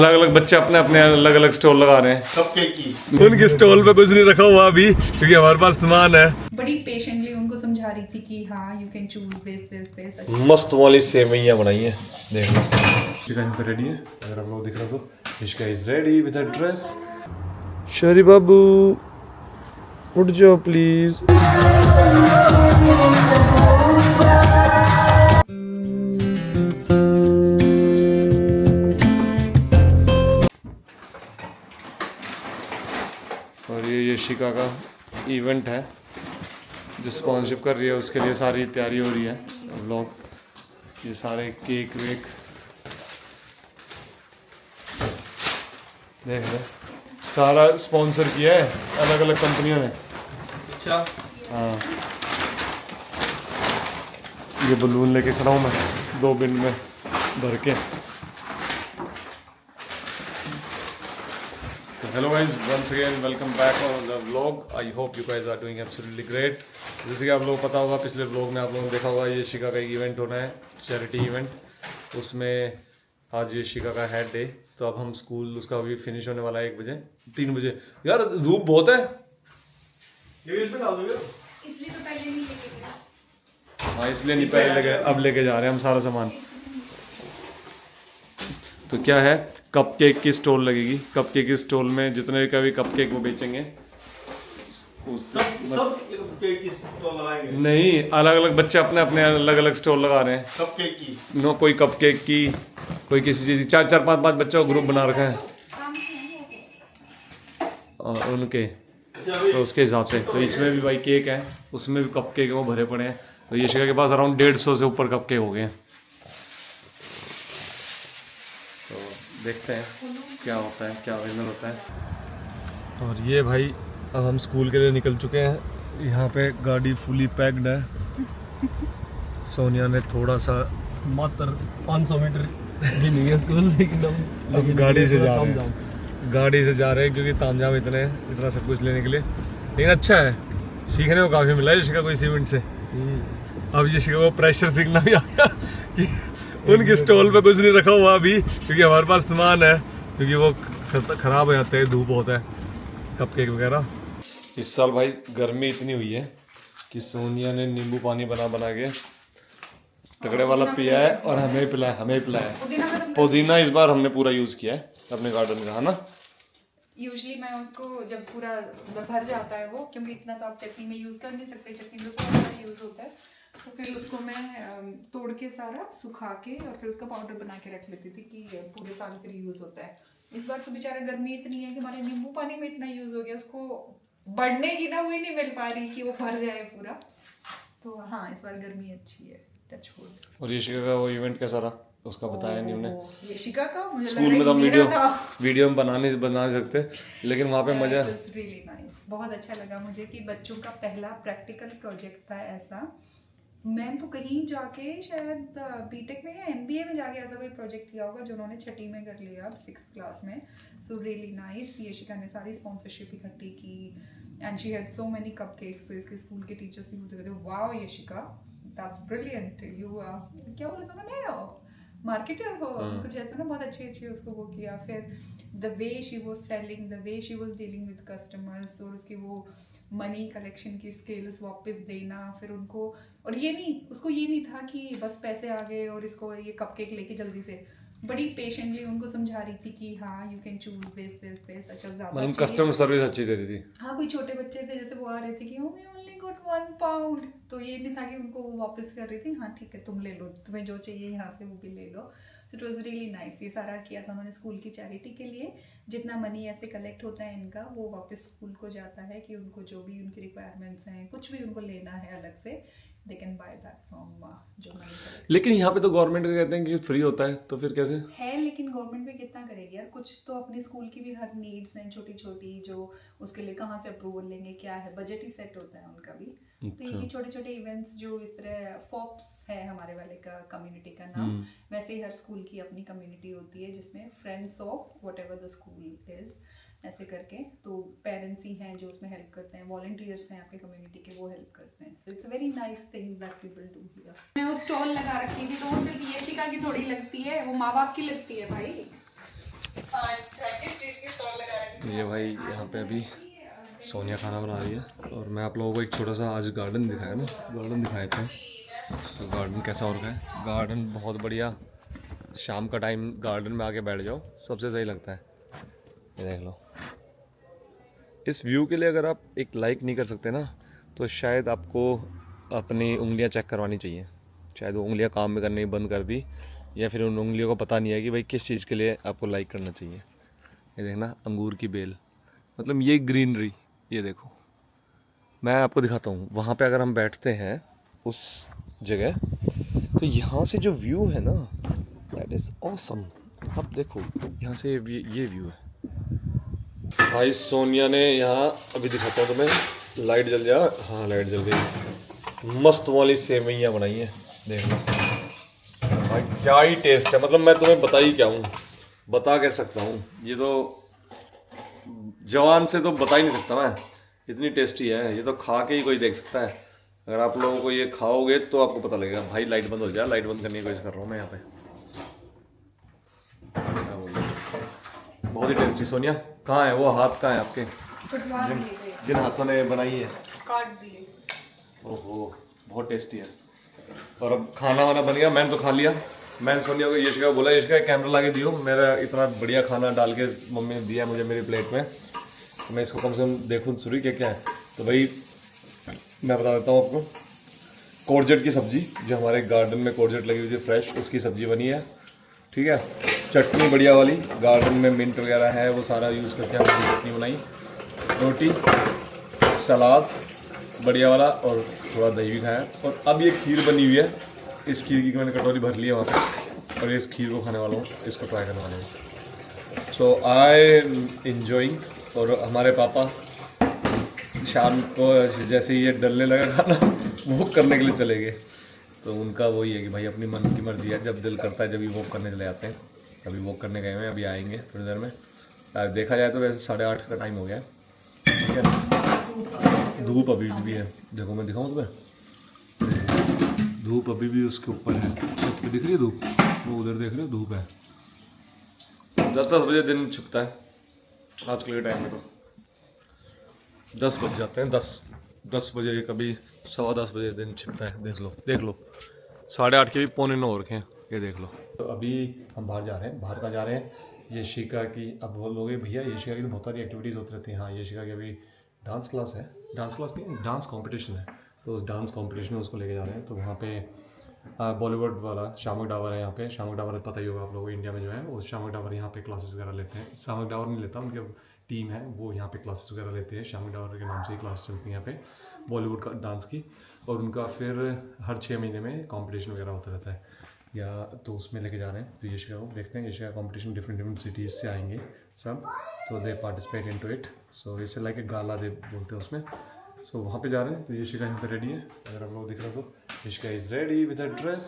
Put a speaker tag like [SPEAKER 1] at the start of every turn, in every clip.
[SPEAKER 1] अलग अलग बच्चे अपने अपने अलग अलग स्टॉल लगा रहे हैं
[SPEAKER 2] कपकेक की।
[SPEAKER 1] उनके स्टॉल पे कुछ नहीं रखा हुआ अभी क्योंकि हमारे पास सामान है।
[SPEAKER 3] बड़ी पेशेंटली उनको समझा रही थी कि हाँ यू कैन चूज दिस
[SPEAKER 1] मस्त वाली सेवइयां बनाई है, देख लो। इशिका यहाँ पे रेडी है, अगर आप लोग दिख रहा तो Ishika is ready with a dress. शरी बाबू उठ जाओ प्लीज। और ये यशिका का इवेंट है जो स्पॉन्सरशिप कर रही है, उसके लिए सारी तैयारी हो रही है। व्लॉग, ये सारे केक वेक देख रहे, सारा स्पॉन्सर किया है अलग अलग कंपनियों ने।
[SPEAKER 2] अच्छा,
[SPEAKER 1] हाँ, ये बलून लेके खड़ा हूँ मैं 2 बिन में भर के। Hello guys, once again welcome back on the vlog. I hope you guys are doing absolutely great. जैसे कि आप लोगों को पता होगा, पिछले व्लॉग में आप लोगों ने देखा होगा ये यशिका का एक इवेंट होना है, चैरिटी इवेंट। उसमें आज यशिका का है डे, तो अब हम स्कूल उसका अभी फिनिश होने वाला है 1 बजे 3 बजे। यार धूप बहुत है,
[SPEAKER 2] ये इसमें डाल दोगे?
[SPEAKER 3] इसलिए तो पहले नहीं लेके गया।
[SPEAKER 1] हाँ इसलिए नहीं पहले लेके, अब लेके जा रहे हैं हम सारा सामान। तो क्या है, कपकेक की स्टॉल लगेगी। कपकेक की स्टॉल में जितने का भी कपकेक वो बेचेंगे
[SPEAKER 2] सब कपकेक की स्टॉल लगाएंगे।
[SPEAKER 1] नहीं, अलग अलग बच्चे अपने अपने अलग अलग स्टॉल लगा रहे हैं।
[SPEAKER 2] कपकेक की।
[SPEAKER 1] नो, कोई कपकेक की, कोई किसी चीज़ की। 4-4 5-5 बच्चों का ग्रुप बना रखा है और उनके, तो उसके हिसाब से। तो इसमें भी भाई केक है, उसमें भी कपकेक वो भरे पड़े हैं। तो यशिका के पास अराउंड 150 से ऊपर कपकेक हो गए हैं। तो देखते हैं क्या होता है, क्या विनर होता है। और ये भाई अब हम स्कूल के लिए निकल चुके हैं। यहाँ पे गाड़ी फुली पैक्ड है। सोनिया ने थोड़ा सा
[SPEAKER 4] मात्र 500 मीटर भी नहीं है स्कूल, लेकिन हम
[SPEAKER 1] गाड़ी से जा रहे हैं, गाड़ी से जा रहे हैं क्योंकि तामझाम इतना सब कुछ लेने के लिए। लेकिन अच्छा है, सीखने को काफ़ी मिला है यशिका को इस इवेंट से। अब यशिका को प्रेशर सीखना भी आ गया कि उनके स्टॉल पे कुछ नहीं रखा हुआ अभी क्योंकि हमारे पास सामान है, क्योंकि वो ख़राब हो जाते हैं, धूप होता है कपकेक वगैरह। इस साल भाई गर्मी इतनी हुई है कि सोनिया ने नींबू पानी बना बना के तगड़े वाला पिया है और हमें पिलाया है। पुदीना इस बार हमने पूरा यूज़ किया है अपने गार्डन का, है ना।
[SPEAKER 3] यूजली मैं उसको जब पूरा भर जाता है वो, क्योंकि इतना तो आप चटनी में यूज कर नहीं सकते, चटनी में थोड़ा सा यूज होता है, तो फिर उसको मैं तोड़ के सारा सुखा के और फिर उसका पाउडर बना के रख लेती थी कि पूरे साल फिर यूज होता है। इस बार तो बेचारा गर्मी इतनी है कि हमारे नींबू पानी में इतना यूज हो गया, उसको बढ़ने की ना वही नहीं मिल पा रही कि वो भर जाए पूरा। तो हाँ, इस बार गर्मी अच्छी है, टच वुड।
[SPEAKER 1] और यशिका का वो इवेंट कैसा रहा उसका बताया नहीं उन्हें।
[SPEAKER 3] यशिका का मुझे लग
[SPEAKER 1] स्कूल
[SPEAKER 3] रहा
[SPEAKER 1] में
[SPEAKER 3] है
[SPEAKER 1] तो हम
[SPEAKER 3] मेरा था।
[SPEAKER 1] वीडियो में बना नहीं सकते, लेकिन वहाँ पे मजा।
[SPEAKER 3] रियली नाइस, बहुत अच्छा लगा मुझे कि बच्चों का पहला प्रैक्टिकल प्रोजेक्ट था ऐसा। मैंने तो कहीं जाके शायद बीटेक में या एमबीए में जाके ऐसा कोई प्रोजेक्ट किया होगा जो उन्होंने 6ठी में कर लिया, अब 6th क्लास में। So really nice. यशिका ने सारी स्पॉन्सरशिप इकट्ठी की and she had so many cupcakes. तो इसके स्कूल के टीचर्स भी बोलते थे wow Yashika, that's brilliant, you क्या बोला था मैंने, मार्केटर हो, कुछ ऐसा ना, बहुत अच्छे उसको वो किया। फिर the way she was selling, the way she was dealing with customers, और उसकी वो मनी कलेक्शन की स्किल्स वापस देना फिर उनको। और ये नहीं, उसको ये नहीं था कि बस पैसे आ गए और इसको ये कपकेक लेके जल्दी से, बड़ी पेशेंटली उनको समझा रही थी कि हाँ यू कैन चूज दिस। अच्छा, ज्यादा
[SPEAKER 1] कस्टमर सर्विस अच्छी दे रही थी।
[SPEAKER 3] हाँ, कोई छोटे बच्चे थे जैसे वो आ रहे थे कि वी ओनली गॉट 1 पाउंड, तो ये नहीं था कि उनको वो वापस कर रही थी, हाँ ठीक है तुम ले लो, तुम्हें जो चाहिए यहाँ से वो भी ले लो। तो इट वॉज रियली नाइस। ये सारा किया था उन्होंने स्कूल की चैरिटी के लिए। जितना मनी ऐसे कलेक्ट होता है इनका, वो वापस स्कूल को जाता है कि उनको जो भी उनकी रिक्वायरमेंट्स हैं, कुछ भी उनको लेना है अलग से, they can by that from जो मनी।
[SPEAKER 1] लेकिन यहाँ पे तो गवर्नमेंट का कहते हैं कि फ्री होता है, तो फिर कैसे
[SPEAKER 3] है? लेकिन गवर्नमेंट भी कितना करेगी यार, कुछ तो अपने स्कूल की भी हर नीड्स हैं छोटी छोटी, जो उसके लिए कहाँ से अप्रूवल लेंगे, क्या है, बजट ही सेट होता है उनका भी। तो ये भी छोटे छोटे इवेंट्स जो इस तरह, फॉप्स है हमारे वाले का कम्युनिटी का नाम, वैसे ही हर स्कूल की अपनी कम्युनिटी होती है जिसमें friends of what ever the school is, ऐसे करके। तो पेरेंट्स ही हैं जो उसमें हेल्प करते हैं, वॉलंटियर्स हैं आपके कम्युनिटी के, वो हेल्प करते हैं। So it's a very nice thing that people do here. मैं वो स्टॉल लगा रखी थी, तो वो सिर्फ यशिका की थोड़ी लगती है, वो माँ बाप की लगती है भाई।
[SPEAKER 1] ये भाई यहाँ पे अभी सोनिया खाना बना रही है और मैं आप लोगों को एक छोटा सा आज गार्डन दिखाया ना, गार्डन दिखाए थे। तो गार्डन कैसा हो रखा है, गार्डन बहुत बढ़िया। शाम का टाइम गार्डन में आके बैठ जाओ, सबसे सही लगता है। ये देख लो, इस व्यू के लिए अगर आप एक लाइक नहीं कर सकते ना, तो शायद आपको अपनी उंगलियां चेक करवानी चाहिए। शायद वो उंगलियां काम में करनी बंद कर दी, या फिर उन उंगलियों को पता नहीं है कि भाई किस चीज़ के लिए आपको लाइक करना चाहिए। ये देखना, अंगूर की बेल, मतलब ये ग्रीनरी, ये देखो। मैं आपको दिखाता हूँ, वहाँ पे अगर हम बैठते हैं उस जगह, तो यहाँ से जो व्यू है ना, दैट इज़ ऑसम। आप देखो यहाँ से ये व्यू है भाई। सोनिया ने यहाँ, अभी दिखाता हूँ तुम्हें, लाइट जल जा, हाँ लाइट जल गई। मस्त वाली सेवइयाँ बनाई हैं, देख लो भाई, क्या ही टेस्ट है। मतलब मैं तुम्हें बता ही क्या हूँ, बता कह सकता हूँ, ये तो जवान से तो बता ही नहीं सकता मैं, इतनी टेस्टी है। ये तो खा के ही कोई देख सकता है। अगर आप लोगों को ये खाओगे तो आपको पता लगेगा। भाई लाइट बंद हो जाए, लाइट बंद करने की कोशिश कर रहा हूँ मैं यहाँ पे। बहुत ही टेस्टी। सोनिया कहाँ है वो हाथ, कहाँ है आपके जिन हाथों ने बनाई है?
[SPEAKER 3] काट दिए।
[SPEAKER 1] ओहो, बहुत टेस्टी है। और अब खाना वाना बन गया, मैंने तो खा लिया। मैंने सोनिया को, यशिका को बोला, यशिका कैमरा ला के दियो, मेरा इतना बढ़िया खाना डाल के मम्मी ने दिया मुझे मेरी प्लेट में, तो मैं इसको कम से कम देखूँ शुरू क्या क्या है। तो भाई मैं बता देता हूँ आपको, कोरजट की सब्ज़ी, जो हमारे गार्डन में कोरजट लगी हुई थी फ्रेश, उसकी सब्ज़ी बनी है, ठीक है। चटनी बढ़िया वाली, गार्डन में मिंट वगैरह है, वो सारा यूज़ करके हमने चटनी बनाई। रोटी, सलाद बढ़िया वाला, और थोड़ा दही भी खाया। और अब ये खीर बनी हुई है, इस खीर की मैंने कटोरी भर ली है वहाँ पे, और इस खीर को खाने वाला हूँ, इसको ट्राई करने वाला हूँ। सो आई एंजॉइंग। और हमारे पापा शाम को जैसे ये डलने लगा खाना, वॉक करने के लिए चले गए। तो उनका वही है कि भाई अपनी मन की मर्जी है, जब दिल करता है जब भी वॉक करने चले जाते हैं। अभी वॉक करने गए हैं, अभी आएंगे थोड़ी देर में। देखा जाए तो वैसे 8:30 का टाइम हो गया है, ठीक है। धूप अभी भी है, देखो मैं दिखाऊँ तुम्हें, धूप अभी भी उसके ऊपर है, छत पे दिख रही है धूप, वो उधर देख रहे हो धूप है। 10 बजे दिन छिपता है आजकल के टाइम में, तो 10 बज जाते हैं, 10 बजे, कभी 10:15 बजे दिन छिपता है। देख लो 8:30 के भी 8:45 हो रखे हैं, ये देख लो। तो अभी हम बाहर जा रहे हैं। बाहर कहाँ जा रहे हैं? यशिका की, अब बोल लोगे भैया यशिका की तो बहुत सारी एक्टिविटीज़ होती रहती हैं। हाँ, यशिका की अभी डांस क्लास है, डांस क्लास नहीं, डांस कॉम्पिटिशन है। तो उस डांस कॉम्पिटिशन में उसको लेके जा रहे हैं। तो वहाँ पे बॉलीवुड वाला शामक डावर है यहाँ पे। शामक डावर पता ही होगा आप लोगों को, इंडिया में जो है, वो शामक डावर यहाँ पे क्लासेस वगैरह लेते हैं। शामक डावर नहीं लेता, उनके टीम है वो यहाँ पे क्लासेस वगैरह लेते हैं। शामक डावर के नाम से ही क्लास चलती है यहाँ पे बॉलीवुड का डांस की। और उनका फिर हर 6 महीने में कंपटीशन वगैरह होता रहता है, या तो उसमें लेके जा रहे हैं। तो यशिका को देखते हैं, यशिका कंपटीशन डिफरेंट सिटीज़ से आएंगे सब, तो they participate into it. So it's like a gala they बोलते हैं उसमें। सो वहाँ पे जा रहे हैं। तो यशिका यहाँ पे रेडी है, अगर आप लोग दिख रहे हो तो Yashika is ready with her dress.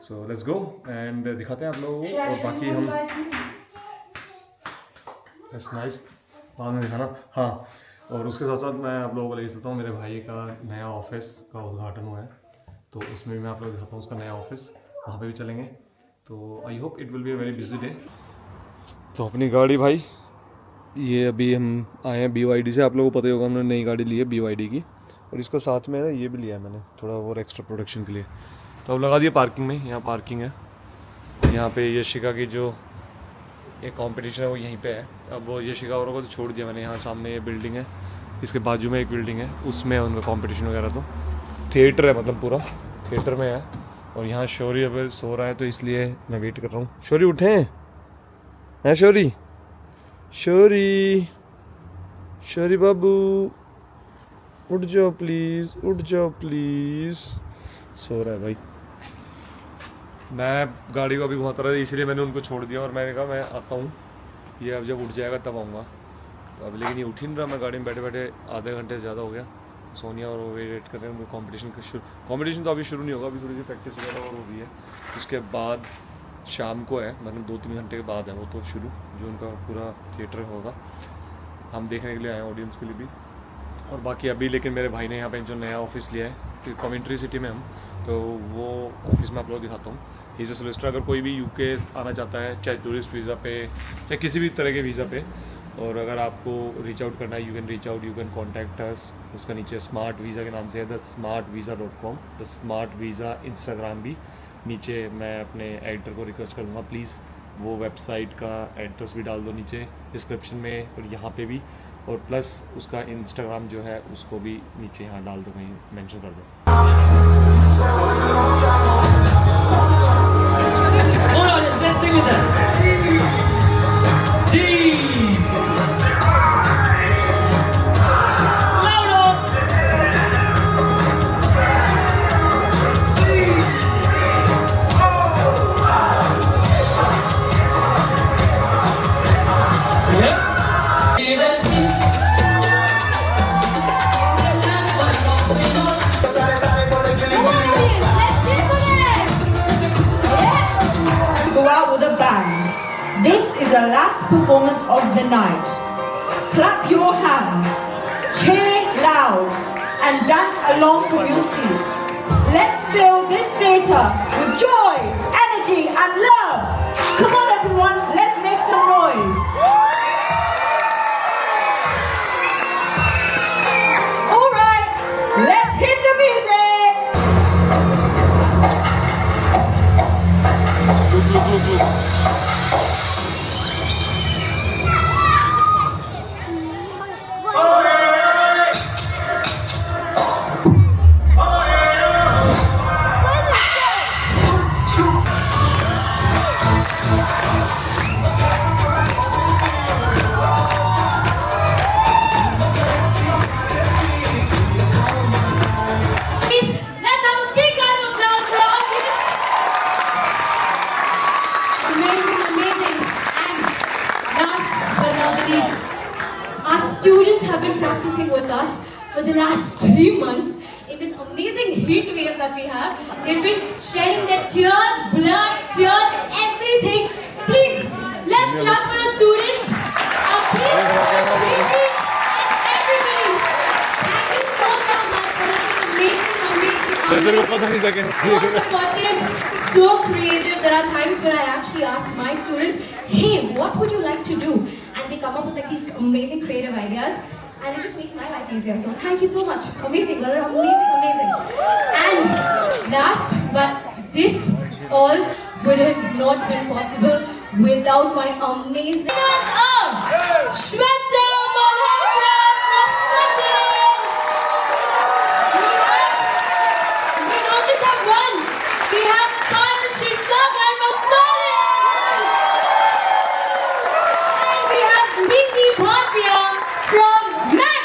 [SPEAKER 1] So let's go and दिखाते हैं आप लोगों को। और बाकी हम दैट्स नाइस, बाद में दिखाना। हाँ, और उसके साथ साथ मैं आप लोगों को लेके चलता हूँ, मेरे भाई का नया ऑफिस का उद्घाटन हुआ है, तो उसमें भी मैं आप लोग दिखाता हूँ उसका नया ऑफिस, वहाँ पे भी चलेंगे। तो I hope it will be a very busy day. तो अपनी गाड़ी भाई, ये अभी हम आए हैं BYD से, आप लोगों को पता ही होगा हमने नई गाड़ी ली है BYD की। और इसको साथ में ना ये भी लिया है मैंने, थोड़ा और एक्स्ट्रा प्रोडक्शन के लिए। तो अब लगा दिया पार्किंग में, यहाँ पार्किंग है। यहाँ पे यशिका की जो एक कंपटीशन है वो यहीं पे है। अब वो यशिका औरों को तो छोड़ दिया मैंने, यहाँ सामने ये बिल्डिंग है, इसके बाजू में एक बिल्डिंग है, उसमें उनका कंपटीशन वगैरह। तो थिएटर है, मतलब पूरा थिएटर में है। और यहाँ शौरी अब सो रहा है, तो इसलिए मैं वेट कर रहा हूँ। शौरी उठे हैं शौरी, शौरी बाबू उठ जाओ प्लीज़, उठ जाओ प्लीज़। सो रहा है भाई। मैं गाड़ी को अभी घुमाता रहा, इसलिए मैंने उनको छोड़ दिया और मैंने कहा मैं आता हूँ, ये अब जब उठ जाएगा तब आऊँगा। तो अब लेकिन ये उठ ही नहीं रहा, मैं गाड़ी में बैठे बैठे आधे घंटे से ज़्यादा हो गया। सोनिया और वो वेट कर रहे हैं कंपटीशन तो अभी शुरू नहीं होगा, अभी थोड़ी सी प्रैक्टिस वगैरह और हो रही है। उसके बाद शाम को है, मतलब 2-3 घंटे के बाद है वो तो शुरू, जो उनका पूरा थिएटर होगा। हम देखने के लिए आए हैं, ऑडियंस के लिए भी। और बाकी अभी लेकिन मेरे भाई ने यहाँ पे जो नया ऑफिस लिया है कमेंट्री सिटी में हम, तो वो ऑफिस में आप लोग दिखाता हूँ। इज़ अ सोलिसिटर, अगर कोई भी UK आना चाहता है, चाहे टूरिस्ट वीज़ा पे, चाहे किसी भी तरह के वीज़ा पे, और अगर आपको रीच आउट करना है, you can reach out, you can contact us. उसका नीचे स्मार्ट वीज़ा के नाम से है, thesmartvisa.com, the smart visa. Instagram भी नीचे मैं अपने एडिटर को रिक्वेस्ट कर दूँगा, प्लीज़ वो वेबसाइट का एड्रेस भी डाल दो नीचे डिस्क्रिप्शन में और यहाँ पे भी, और प्लस उसका इंस्टाग्राम जो है उसको भी नीचे यहाँ डाल दो, कहीं मेंशन कर दो।
[SPEAKER 5] All audience, let's sing with us. G. Louder. Yeah.
[SPEAKER 6] Go out with a bang. This is the last performance of the night. Clap your hands, cheer loud, and dance along from your seats. Let's fill this theatre with joy, energy, and love. Come on, everyone, let's make some noise. All right, let's hit the music.
[SPEAKER 5] Let's have a big round of applause for our audience. Amazing, amazing. And last but not least, our students have been practicing with us for the last 3 months in this amazing heat wave that we have. They've been shedding their tears, blood, tears, everything. Please, let's clap for our students, our kids, baby, and everybody. Thank you so much for an amazing, amazing, so supportive, so creative. There are times when I actually ask my students, hey, what would you like to do? And they come up with like these amazing creative ideas. And it just makes my life easier. So thank you so much. Amazing, Laura. Amazing, amazing. And last, but this all would have not been possible without my amazing Shweta Malhotra from Sutton. We don't just have one. We have Kanshi Sagar from Solid. And we have Miti Bhatia from Mac.